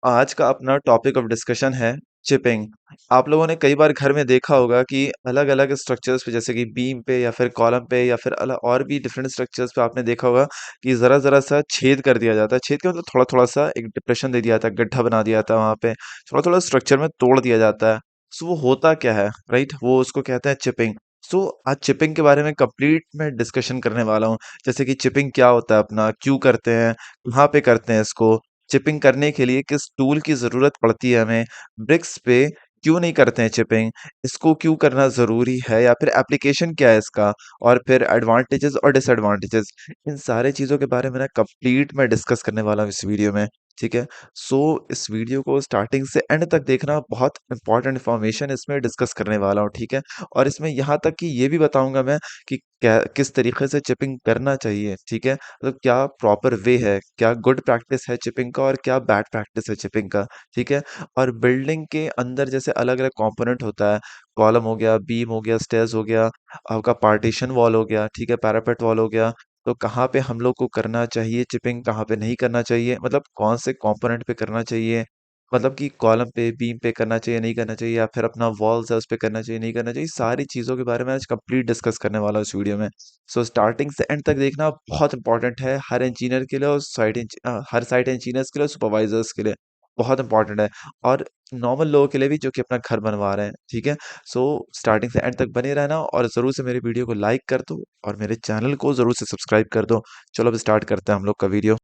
आज का अपना टॉपिक ऑफ डिस्कशन है चिपिंग। आप लोगों ने कई बार घर में देखा होगा कि अलग-अलग स्ट्रक्चर्स पे जैसे कि बीम पे या फिर कॉलम पे या फिर और भी डिफरेंट स्ट्रक्चर्स पे आपने देखा होगा कि ज़रा-ज़रा सा छेद कर दिया जाता है। छेद का मतलब थोड़ा-थोड़ा सा एक डिप्रेशन दे दिया जाता है, गड्ढा बना दिया जाता है वहाँ पे, थोड़ा-थोड़ा स्ट्रक्चर में तोड़ दिया जाता है। सो वो होता क्या है, राइट? वो उसको कहते हैं चिपिंग। सो आज चिपिंग के बारे में कंप्लीट मैं डिस्कशन करने वाला हूँ। जैसे कि चिपिंग क्या होता है अपना, क्यों करते हैं, कहाँ पे करते हैं इसको, चिपिंग करने के लिए किस टूल की ज़रूरत पड़ती है हमें, ब्रिक्स पे क्यों नहीं करते हैं चिपिंग, इसको क्यों करना ज़रूरी है या फिर एप्लीकेशन क्या है इसका, और फिर एडवांटेजेस और डिसएडवांटेजेस, इन सारे चीज़ों के बारे में ना कंप्लीट मैं डिस्कस करने वाला हूँ इस वीडियो में। ठीक है? सो इस वीडियो को स्टार्टिंग से एंड तक देखना, बहुत इंपॉर्टेंट इन्फॉर्मेशन इसमें डिस्कस करने वाला हूँ। ठीक है? और इसमें यहाँ तक कि ये भी बताऊंगा मैं कि क्या किस तरीके से चिपिंग करना चाहिए। ठीक है? मतलब क्या प्रॉपर वे है, क्या गुड प्रैक्टिस है चिपिंग का और क्या बैड प्रैक्टिस है चिपिंग का। ठीक है? और बिल्डिंग के अंदर जैसे अलग अलग कंपोनेंट होता है, कॉलम हो गया, बीम हो गया, स्टेयर्स हो गया, आपका पार्टीशन वॉल हो गया, ठीक है, पैरापेट वॉल हो गया। तो कहाँ पे हम लोग को करना चाहिए चिपिंग, कहाँ पे नहीं करना चाहिए, मतलब कौन से कंपोनेंट पे करना चाहिए, मतलब कि कॉलम पे, बीम पे करना चाहिए, नहीं करना चाहिए, या फिर अपना वॉल्स है उस पे करना चाहिए, नहीं करना चाहिए, सारी चीज़ों के बारे में आज कंप्लीट डिस्कस करने वाला हूँ इस वीडियो में। सो स्टार्टिंग से एंड तक देखना बहुत इंपॉर्टेंट है, हर इंजीनियर के लिए और हर साइट इंजीनियर्स के लिए, सुपरवाइजर्स के लिए बहुत इंपॉर्टेंट है, और नॉर्मल लोगों के लिए भी जो कि अपना घर बनवा रहे हैं। ठीक है? सो स्टार्टिंग से एंड तक बने रहना और ज़रूर से मेरी वीडियो को लाइक कर दो और मेरे चैनल को ज़रूर से सब्सक्राइब कर दो। चलो अब स्टार्ट करते हैं हम लोग का वीडियो।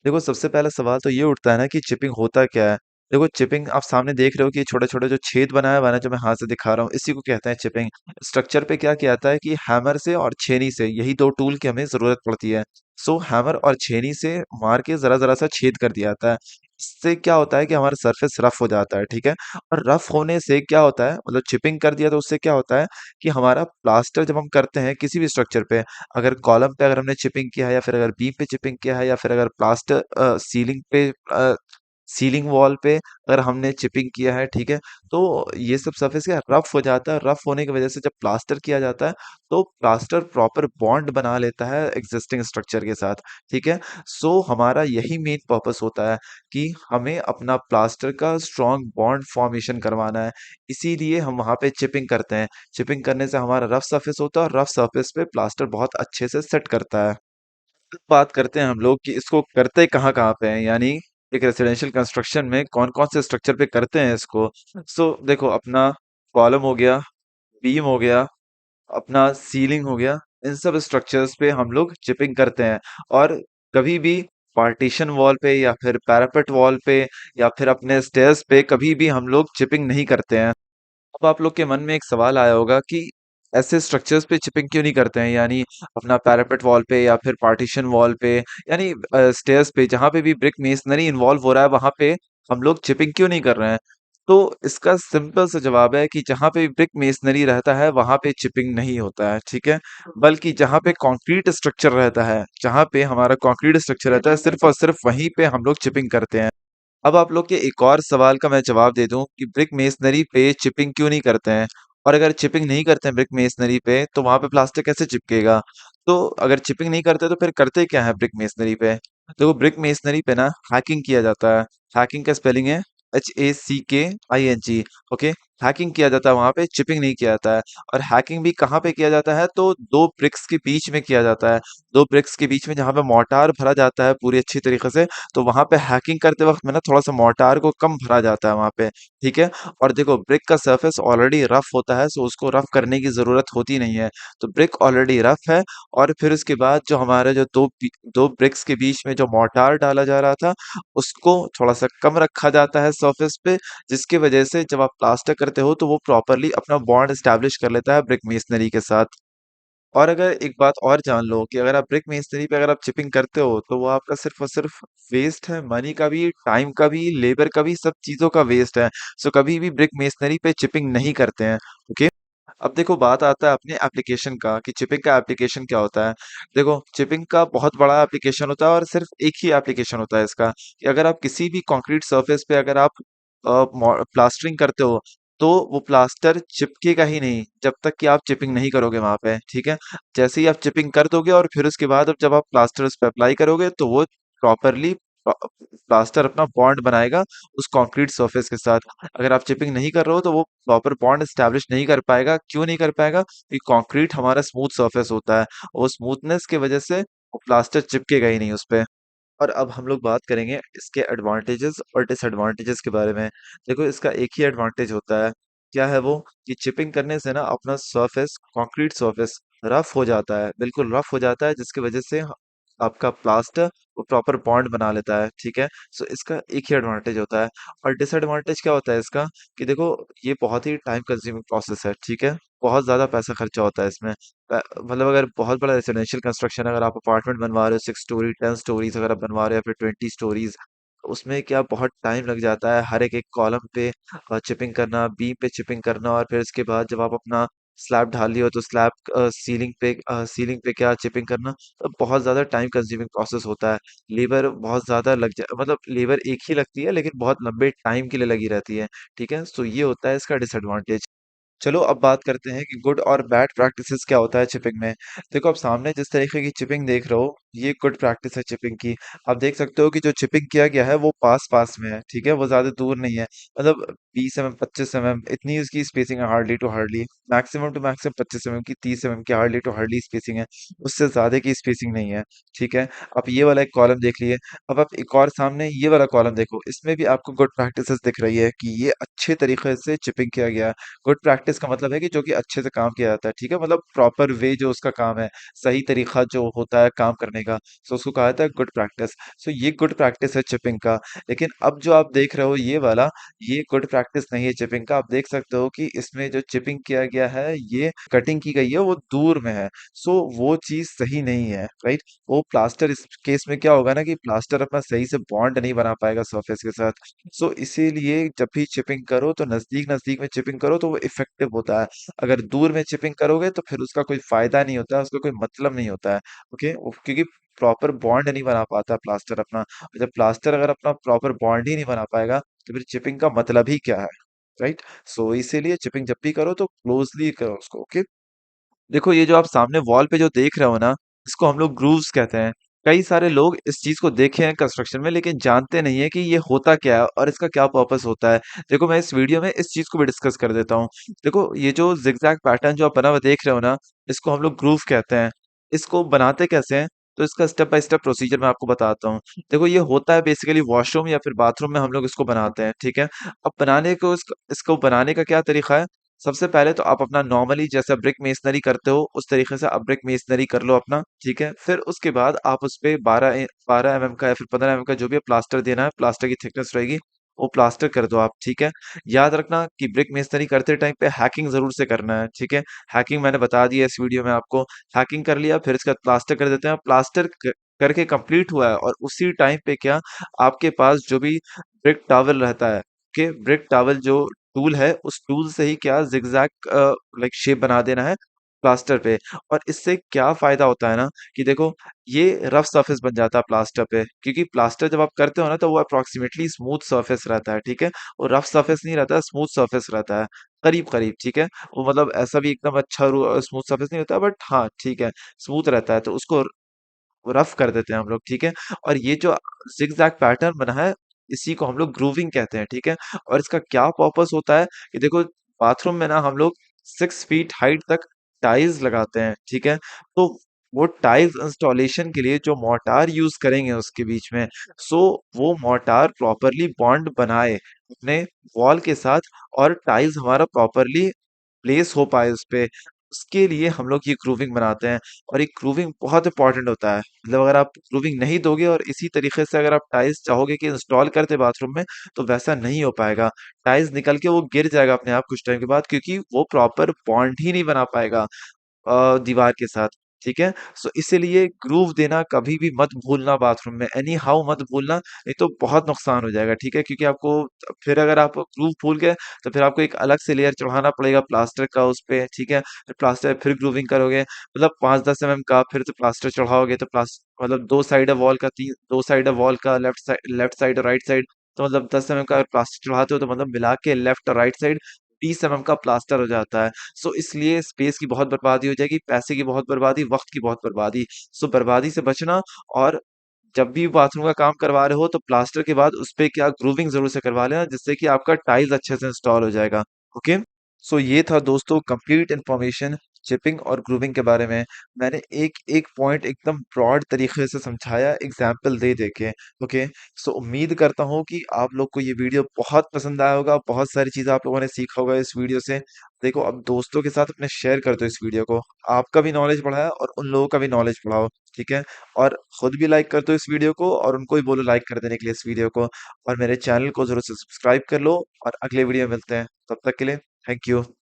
देखो, सबसे पहला सवाल तो ये उठता है ना कि चिपिंग होता क्या है। देखो, चिपिंग आप सामने देख रहे हो कि छोटे छोटे जो छेद बनाया हुआ है ना, जो मैं हाथ से दिखा रहा हूँ, इसी को कहते हैं चिपिंग। स्ट्रक्चर पे क्या किया जाता है कि हैमर से और छेनी से, यही दो टूल की हमें जरूरत पड़ती है। सो हैमर और छेनी से मार के जरा जरा सा छेद कर दिया जाता है। इससे क्या होता है कि हमारा सरफेस रफ हो जाता है। ठीक है? और रफ होने से क्या होता है, मतलब चिपिंग कर दिया तो उससे क्या होता है कि हमारा प्लास्टर जब हम करते हैं किसी भी स्ट्रक्चर पे, अगर कॉलम पे अगर हमने चिपिंग किया है या फिर अगर बीम पे चिपिंग किया है या फिर अगर प्लास्टर सीलिंग पे, सीलिंग वॉल पे अगर हमने चिपिंग किया है, ठीक है, तो ये सब सरफेस क्या रफ हो जाता है। रफ होने की वजह से जब प्लास्टर किया जाता है तो प्लास्टर प्रॉपर बॉन्ड बना लेता है एग्जिस्टिंग स्ट्रक्चर के साथ। ठीक है? सो हमारा यही मेन पर्पस होता है कि हमें अपना प्लास्टर का स्ट्रॉन्ग बॉन्ड फॉर्मेशन करवाना है, इसीलिए हम वहां पे चिपिंग करते हैं। चिपिंग करने से हमारा रफ सरफेस होता है और रफ सरफेस पे प्लास्टर बहुत अच्छे से सेट करता है। बात करते हैं हम लोग कि इसको करते कहाँ-कहाँ पे हैं, यानी एक रेजिडेंशियल कंस्ट्रक्शन में कौन-कौन से स्ट्रक्चर पे करते हैं इसको। सो देखो, अपना कॉलम हो गया, बीम हो गया, अपना सीलिंग हो गया, इन सब स्ट्रक्चर्स पे हम लोग चिपिंग करते हैं। और कभी भी पार्टीशन वॉल पे या फिर पैरापेट वॉल पे या फिर अपने स्टेयर्स पे कभी भी हम लोग चिपिंग नहीं करते हैं। अब आप लोग के मन में एक सवाल आया होगा कि ऐसे स्ट्रक्चर्स पे चिपिंग क्यों नहीं करते हैं, यानी अपना पैरापेट वॉल पे या फिर पार्टीशन वॉल पे, यानी स्टेयर्स पे जहां पे भी ब्रिक मेसनरी इन्वॉल्व हो रहा है वहां पे हम लोग चिपिंग क्यों नहीं कर रहे हैं। तो इसका सिंपल सा जवाब है कि जहां पे ब्रिक मेसनरी रहता है वहां पे चिपिंग नहीं होता है। ठीक है? बल्कि जहां पे कंक्रीट स्ट्रक्चर रहता है, जहां पे हमारा कंक्रीट स्ट्रक्चर रहता है, सिर्फ और सिर्फ वहीं पे हम लोग चिपिंग करते हैं। अब आप लोग के एक और सवाल का मैं जवाब दे दूं कि ब्रिक मेसनरी पे चिपिंग क्यों नहीं करते हैं, और अगर चिपिंग नहीं करते हैं ब्रिक मेसनरी पे तो वहां पे प्लास्टर कैसे चिपकेगा। तो अगर चिपिंग नहीं करते तो फिर करते क्या है ब्रिक मेसनरी पे। देखो, ब्रिक मेसनरी पे ना हैकिंग किया जाता है। हैकिंग का स्पेलिंग है HACKING। ओके? हैकिंग किया जाता है वहां पे, चिपिंग नहीं किया जाता है। और हैकिंग भी कहाँ पे किया जाता है, तो दो ब्रिक्स के बीच में किया जाता है। दो ब्रिक्स के बीच में जहां पे मोर्टार भरा जाता है पूरी अच्छी तरीके से, तो वहां पे हैकिंग करते वक्त में ना थोड़ा सा मोर्टार को कम भरा जाता है वहां पे। ठीक है? और देखो, ब्रिक का सरफेस ऑलरेडी रफ होता है, सो उसको रफ करने की जरूरत होती नहीं है। तो ब्रिक ऑलरेडी रफ है, और फिर उसके बाद जो हमारे जो दो ब्रिक्स के बीच में जो मोर्टार डाला जा रहा था, उसको थोड़ा सा कम रखा जाता है सरफेस पे, जिसकी वजह से जब आप प्लास्टर करते हो तो वो प्रॉपरली अपना बॉन्ड एस्टेब्लिश कर लेता है ब्रिक मेसनरी के साथ। और अगर एक बात और जान लो कि अगर आप ब्रिक मेसनरी पे अगर आप चिपिंग करते हो तो वो आपका सिर्फ और सिर्फ वेस्ट है, मनी का भी, टाइम का भी, लेबर का भी, सब चीजों का वेस्ट है। सो कभी भी ब्रिक मेसनरी पे चिपिंग नहीं करते हैं। ओके? अब देखो, बात आता है अपने एप्लीकेशन का कि चिपिंग का एप्लीकेशन क्या होता है। देखो, चिपिंग का बहुत बड़ा एप्लीकेशन होता है और सिर्फ एक ही एप्लीकेशन होता है इसका, कि अगर आप किसी भी कंक्रीट सरफेस पे अगर आप प्लास्टरिंग करते हो तो वो प्लास्टर चिपकेगा ही नहीं जब तक कि आप चिपिंग नहीं करोगे वहां पे। ठीक है? जैसे ही आप चिपिंग कर दोगे और फिर उसके बाद अब जब आप प्लास्टर उस पे अप्लाई करोगे तो वो प्रॉपरली प्लास्टर अपना बॉन्ड बनाएगा उस कंक्रीट सरफेस के साथ। अगर आप चिपिंग नहीं कर रहे हो तो वो प्रॉपर बॉन्ड एस्टेब्लिश नहीं कर पाएगा। क्यों नहीं कर पाएगा? क्योंकि कंक्रीट हमारा स्मूथ सरफेस होता है, और स्मूथनेस की वजह से वो प्लास्टर चिपकेगा ही नहीं उस पे। और अब हम लोग बात करेंगे इसके एडवांटेजेस और डिसएडवांटेजेस के बारे में। देखो, इसका एक ही एडवांटेज होता है। क्या है वो? कि चिपिंग करने से ना अपना सरफेस, कंक्रीट सरफेस रफ हो जाता है, बिल्कुल रफ हो जाता है, जिसकी वजह से आपका प्लास्टर वो प्रॉपर बॉन्ड बना लेता है। ठीक है, सो इसका एक ही एडवांटेज होता है। और डिसएडवांटेज क्या होता है इसका? कि देखो, ये बहुत ही टाइम कंज्यूमिंग प्रोसेस है। ठीक है, बहुत ज्यादा पैसा खर्चा होता है इसमें। मतलब अगर बहुत बड़ा रेसिडेंशियल कंस्ट्रक्शन, अगर आप अपार्टमेंट बनवा रहे हो 6 स्टोरी 10 स्टोरीज अगर आप बनवा रहे हो, या फिर 20 स्टोरीज, उसमें क्या बहुत टाइम लग जाता है हर एक एक कॉलम पे चिपिंग करना, बीम पे चिपिंग करना, और फिर इसके बाद जब आप अपना स्लैब ढाल लियो तो स्लैब सीलिंग पे क्या चिपिंग करना। तो बहुत ज्यादा टाइम कंज्यूमिंग प्रोसेस होता है। लेबर बहुत ज्यादा लग जा मतलब लेबर एक ही लगती है, लेकिन बहुत लंबे टाइम के लिए लगी रहती है। ठीक है, तो ये होता है इसका डिसएडवांटेज। चलो अब बात करते हैं कि गुड और बैड प्रैक्टिसेस क्या होता है चिपिंग में। देखो, आप सामने जिस तरीके की चिपिंग देख रहे हो, ये गुड प्रैक्टिस है चिपिंग की। आप देख सकते हो कि जो चिपिंग किया गया है वो पास पास में है। ठीक है, वो ज्यादा दूर नहीं है। मतलब 20 mm 25 mm इतनी इसकी स्पेसिंग है, hardly to hardly. Maximum to maximum 25 mm की, 30 mm की हार्डली टू हार्डली स्पेसिंग है। उससे ज्यादा की स्पेसिंग नहीं है। ठीक है, आप ये वाला एक कॉलम देख लिए। अब आप एक और सामने ये वाला कॉलम देखो, इसमें भी आपको गुड प्रैक्टिसेस दिख रही है कि ये अच्छे तरीके से चिपिंग किया गया है। गुड प्रैक्टिस का मतलब है कि जो कि अच्छे से काम किया जाता है। ठीक है, मतलब प्रॉपर वे जो उसका काम है, सही तरीका जो होता है काम करने का, सो उसको कहा जाता है गुड प्रैक्टिस। सो ये गुड प्रैक्टिस है चिपिंग का। लेकिन अब जो आप देख रहे हो ये वाला, ये गुड प्रैक्टिस नहीं है चिपिंग का। आप देख सकते हो कि इसमें जो चिपिंग किया गया है, ये कटिंग की गई है वो दूर में है। सो वो चीज सही नहीं है, राइट। वो प्लास्टर, इस केस में क्या होगा ना कि प्लास्टर अपना सही से बॉन्ड नहीं बना पाएगा सरफेस के साथ। सो इसीलिए जब भी चिपिंग करो तो नजदीक नजदीक में चिपिंग करो तो वो इफेक्टिव होता है। अगर दूर में चिपिंग करोगे तो फिर उसका कोई फायदा नहीं होता है, उसका कोई मतलब नहीं होता है। ओके, क्योंकि प्रॉपर बॉन्ड नहीं बना पाता प्लास्टर अपना। और जब प्लास्टर अगर अपना प्रॉपर बॉन्ड ही नहीं बना पाएगा तो फिर चिपिंग का मतलब ही क्या है, राइट। सो इसीलिए चिपिंग जब भी करो तो क्लोजली करो उसको। ओके, देखो, ये जो आप सामने वॉल पे जो देख रहे हो ना, इसको हम लोग ग्रूव्स कहते हैं। कई सारे लोग इस चीज को देखे हैं कंस्ट्रक्शन में, लेकिन जानते नहीं है कि ये होता क्या है और इसका क्या पर्पस होता है। देखो, मैं इस वीडियो में इस चीज को भी डिस्कस कर देता हूँ। देखो, ये जो जिगजैग पैटर्न जो आप बना हुआ देख रहे हो ना, इसको हम लोग ग्रूव कहते हैं। इसको बनाते कैसे हैं? तो इसका स्टेप बाय स्टेप प्रोसीजर मैं आपको बताता हूँ। देखो, ये होता है बेसिकली वॉशरूम या फिर बाथरूम में हम लोग इसको बनाते हैं। ठीक है, अब बनाने को इसको बनाने का क्या तरीका है? सबसे पहले तो आप अपना नॉर्मली जैसा ब्रिक मेसनरी करते हो उस तरीके से आप ब्रिक मेसनरी कर लो अपना। ठीक है, फिर उसके बाद आप उस पे 12 mm का या फिर 15 mm का जो भी प्लास्टर देना है, प्लास्टर की थिकनेस रहेगी, वो प्लास्टर कर दो आप। ठीक है, याद रखना कि ब्रिक मेसनरी करते टाइम पे हैकिंग जरूर से करना है। ठीक है, हैकिंग मैंने बता दिया इस वीडियो में आपको। हैकिंग कर लिया, फिर इसका प्लास्टर कर देते हैं। प्लास्टर करके कंप्लीट हुआ है, और उसी टाइम पे क्या, आपके पास जो भी ब्रिक टॉवल रहता है, के ब्रिक टॉवल जो टूल है, उस टूल से ही क्या जिगजैग लाइक शेप बना देना है प्लास्टर पे। और इससे क्या फायदा होता है ना कि देखो, ये रफ सरफेस बन जाता है प्लास्टर पे, क्योंकि प्लास्टर जब आप करते हो ना तो वो अप्रोक्सीमेटली स्मूथ सरफेस रहता है। ठीक है, वो रफ सरफेस नहीं रहता है, स्मूथ सरफेस रहता है, करीब करीब। ठीक है, वो मतलब ऐसा भी एकदम अच्छा स्मूथ सरफेस नहीं होता, बट हाँ ठीक है, स्मूथ रहता है, तो उसको रफ कर देते हैं हम लोग। ठीक है, और ये जो जिगजैग पैटर्न बना है, इसी को हम लोग ग्रूविंग कहते हैं। ठीक है, और इसका क्या पर्पस होता है कि देखो, बाथरूम में ना हम लोग 6 फीट हाइट तक टाइल्स लगाते हैं। ठीक है, तो वो टाइल्स इंस्टॉलेशन के लिए जो मोर्टार यूज करेंगे उसके बीच में, सो वो मोर्टार प्रॉपरली बॉन्ड बनाए अपने वॉल के साथ, और टाइल्स हमारा प्रॉपरली प्लेस हो पाए उस पे, उसके लिए हम लोग ये ग्रूविंग बनाते हैं। और ये ग्रूविंग बहुत इंपॉर्टेंट होता है। मतलब अगर आप ग्रूविंग नहीं दोगे और इसी तरीके से अगर आप टाइल्स चाहोगे कि इंस्टॉल करते बाथरूम में, तो वैसा नहीं हो पाएगा। टाइल्स निकल के वो गिर जाएगा अपने आप कुछ टाइम के बाद, क्योंकि वो प्रॉपर बॉन्ड ही नहीं बना पाएगा दीवार के साथ। ठीक है, सो इसीलिए ग्रूव देना कभी भी मत भूलना बाथरूम में, एनी हाउ मत भूलना, नहीं तो बहुत नुकसान हो जाएगा। ठीक है, क्योंकि आपको फिर अगर आप ग्रूव भूल गए तो फिर आपको एक अलग से लेयर चढ़ाना पड़ेगा प्लास्टर का उस पे। ठीक है, फिर प्लास्टर फिर ग्रूविंग करोगे, मतलब 5-10 mm का फिर तो प्लास्टर चढ़ाओगे, तो प्लास्टर मतलब दो साइड है वॉल का, तीन दो साइड है वॉल का, लेफ्ट साइड और राइट साइड, तो मतलब 10 mm का प्लास्टर चढ़ाते हो तो मतलब मिला के लेफ्ट और राइट साइड 30 mm का प्लास्टर हो जाता है। सो इसलिए स्पेस की बहुत बर्बादी हो जाएगी, पैसे की बहुत बर्बादी, वक्त की बहुत बर्बादी। सो बर्बादी से बचना, और जब भी बाथरूम का काम करवा रहे हो तो प्लास्टर के बाद उस पे क्या ग्रूविंग जरूर से करवा लेना, जिससे कि आपका टाइल्स अच्छे से इंस्टॉल हो जाएगा। ओके। सो ये था दोस्तों कंप्लीट इंफॉर्मेशन चिपिंग और ग्रूविंग के बारे में। मैंने एक एक पॉइंट एकदम ब्रॉड तरीके से समझाया एग्जाम्पल दे दे के। ओके। सो उम्मीद करता हूँ कि आप लोग को ये वीडियो बहुत पसंद आया होगा, बहुत सारी चीजें आप लोगों ने सीखा होगा इस वीडियो से। देखो, अब दोस्तों के साथ अपने शेयर कर दो इस वीडियो को। आपका भी नॉलेज बढ़ाया और उन लोगों का भी नॉलेज बढ़ाओ। ठीक है। और खुद भी लाइक कर दो इस वीडियो को और उनको भी बोलो लाइक कर देने के लिए इस वीडियो को। और मेरे चैनल को जरूर से सब्सक्राइब कर लो और अगले वीडियो में मिलते हैं। तब तक के लिए थैंक यू।